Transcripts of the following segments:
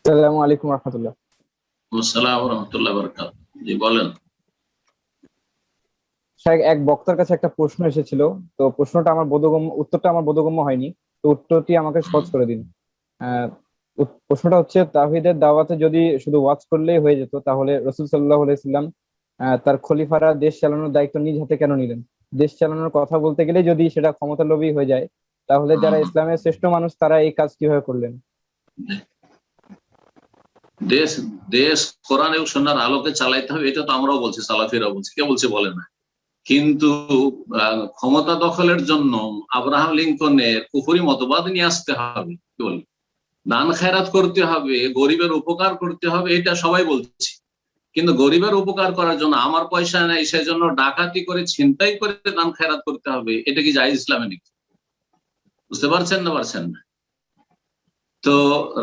আসসালামু আলাইকুম রহমতুল্লাহ। আসসালামু রহমতুল্লাহ বারাকাতুহু। জি বলেন। শাহেখ, এক বক্তার কাছে একটা প্রশ্ন এসেছিল। তো প্রশ্নটা আমার বোধগম্য, উত্তরটা আমার বোধগম্য হয়নি। তো উত্তরটি আমাকে সহজ করে দিন। আহ প্রশ্নটা হচ্ছে, তাওহীদের দাওয়াতে যদি শুধু ওয়াজ করলেই হয়ে যেত, তাহলে রাসূল সাল্লাল্লাহু আলাইহি সাল্লাম তার খলিফারা দেশ চালানোর দায়িত্ব নিজ হাতে কেন নিলেন? দেশ চালানোর কথা বলতে গেলে যদি সেটা ক্ষমতালোভী হয়ে যায়, তাহলে যারা ইসলামের শ্রেষ্ঠ মানুষ তারা এই কাজ কিভাবে করলেন? দেশ দেশ কোরআন এবং সুন্নাহর আলোকে চালাইতে হবে, এটা তো আমরাও বলছি, সালাফিরাও বলছি, কে বলছে বলে না। কিন্তু ক্ষমতা দখলের জন্য আব্রাহাম লিঙ্কনের কুফরি মতবাদ নিয়ে আসতে হবে, কি বলি, দান খেরাত করতে হবে, গরিবের উপকার করতে হবে, এটা সবাই বলছে। কিন্তু গরিবের উপকার করার জন্য আমার পয়সা নেই, সেজন্য ডাকাতি করে ছিনতাই করে দান খেরাত করতে হবে, এটা কি জায়েজ ইসলামে নাকি? বুঝতে পারছেন না? তো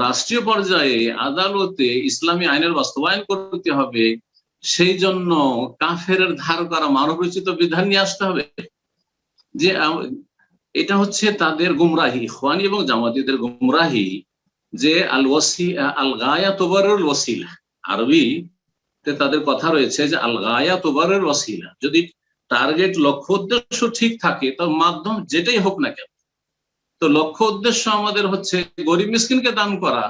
রাষ্ট্রীয় পর্যায়ে আদালতে ইসলামী আইনের বাস্তবায়ন করতে হবে, সেই জন্য কাফের ধার করা মানবরচিত বিধান নিয়ে আসতে হবে। যে এটা হচ্ছে তাদের গুমরাহি, ইখওয়ানি এবং জামাতীদের গুমরাহি, যে আল গায়া তুবারুল ওয়াসিলা। আরবিতে তাদের কথা রয়েছে যে আল গায়া তুবারুল ওয়াসিলা, যদি টার্গেট লক্ষ্য উদ্দেশ্য ঠিক থাকে তো মাধ্যম যেটাই হোক না কেন। তো লক্ষ্য উদ্দেশ্য আমাদের হচ্ছে গরিব মিসকিনকে দান করা,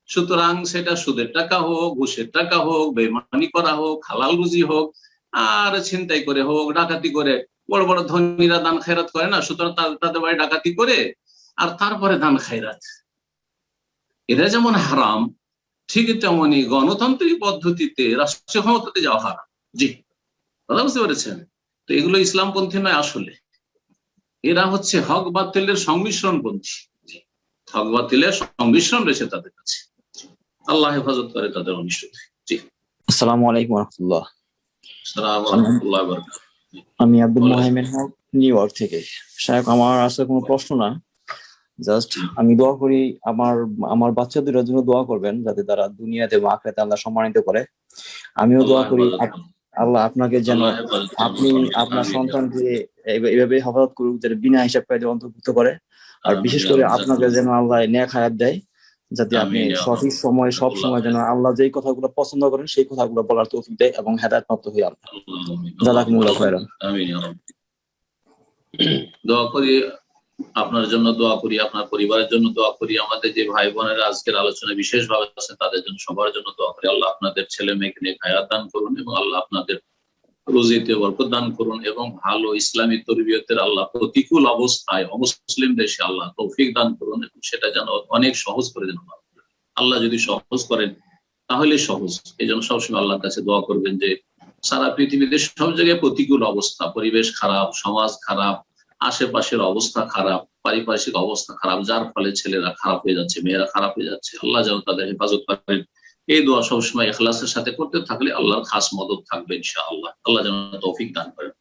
সুতরাং সেটা সুদের টাকা হোক, ঘুষের টাকা হোক, বেইমানি করা হোক, হালাল রুজি হোক, আর ছিনতাই করে হোক, ডাকাতি করে। বড় বড় ধনীরা দান খেরাত করে না, সুতরাং তাদের বাড়ি ডাকাতি করে আর তারপরে দান খেরাত, এটা যেমন হারাম, ঠিক তেমনি গণতান্ত্রিক পদ্ধতিতে রাষ্ট্রীয় ক্ষমতাতে যাওয়া হারাম। জি, কথা বুঝতে পেরেছেন? তো এগুলো ইসলামপন্থী নয় আসলে, এরা হচ্ছে হক বাতিলের সংমিশ্রণ পন্থী। হক বাতিলের সংমিশ্রণ রয়েছে তাদের কাছে। আল্লাহ হেফাজত করে তাদের অনিষ্ট থেকে। জি, আসসালামু আলাইকুম রহমতুল্লাহ। আসসালামু আলাইকুম ওয়া রাহমাতুল্লাহি ওয়া বারাকাতুহু। আমি আব্দুল মোহাইমেন হক, নিউ ইয়র্ক থেকে। শায়েখ, আমার আসলে কোনো প্রশ্ন না, জাস্ট আমি দোয়া করি আমার আমার বাচ্চা দুটার জন্য দোয়া করবেন, যাতে তারা দুনিয়াতে এবং আখিরাতে আল্লাহ সম্মানিত করে। আমিও দোয়া করি আল্লাহ আপনাকে যেন আপনি আপনার সন্তানকে এইভাবে হেফাজত করুক, যাতে বিনা হিসাব কায়দে অন্তর্ভুক্ত করে। আর বিশেষ করে আপনাকে যেন আল্লাহ নেক হায়াত দেয়, যাতে আপনি সঠিক সময় সব সময় যেন আল্লাহ যেই কথাগুলো পছন্দ করেন সেই কথাগুলো বলার তৌফিক দেয় এবং হেদায়েত প্রাপ্ত হই আমরা। জাযাকুমুল্লাহু খায়রান। আমিন। দোয়া করি আপনার জন্য, দোয়া করি আপনার পরিবারের জন্য, দোয়া করি আমাদের যে ভাই বোনেরা আজকের আলোচনায় বিশেষভাবে আছেন তাদের জন্য, সবার জন্য দোয়া করি। আল্লাহ আপনাদের ছেলে মেয়েকে নিয়ে হায়াত দান করুন এবং আল্লাহ আপনাদের রুজিতে বরকত দান করুন এবং ভালো ইসলামী তরবিয়তের আল্লাহ প্রতিকূল অবস্থায় অমুসলিম দেশে আল্লাহ তৌফিক দান করুন এবং সেটা যেন অনেক সহজ করে দেন। আল্লাহ যদি সহজ করেন তাহলে সহজ। এই জন্য সবসময় আল্লাহর কাছে দোয়া করবেন যে সারা পৃথিবীতে সব জায়গায় প্রতিকূল অবস্থা, পরিবেশ খারাপ, সমাজ খারাপ, আশেপাশের অবস্থা খারাপ, পারিপার্শ্বিক অবস্থা খারাপ, যার ফলে ছেলেরা খারাপ হয়ে যাচ্ছে, মেয়েরা খারাপ হয়ে যাচ্ছে। আল্লাহ যেন তাদের হেফাজত করেন। এই দোয়া সবসময় ইখলাসের সাথে করতে থাকলে আল্লাহর খাস মদদ থাকবে ইনশাআল্লাহ। আল্লাহ যেন তৌফিক দান করেন।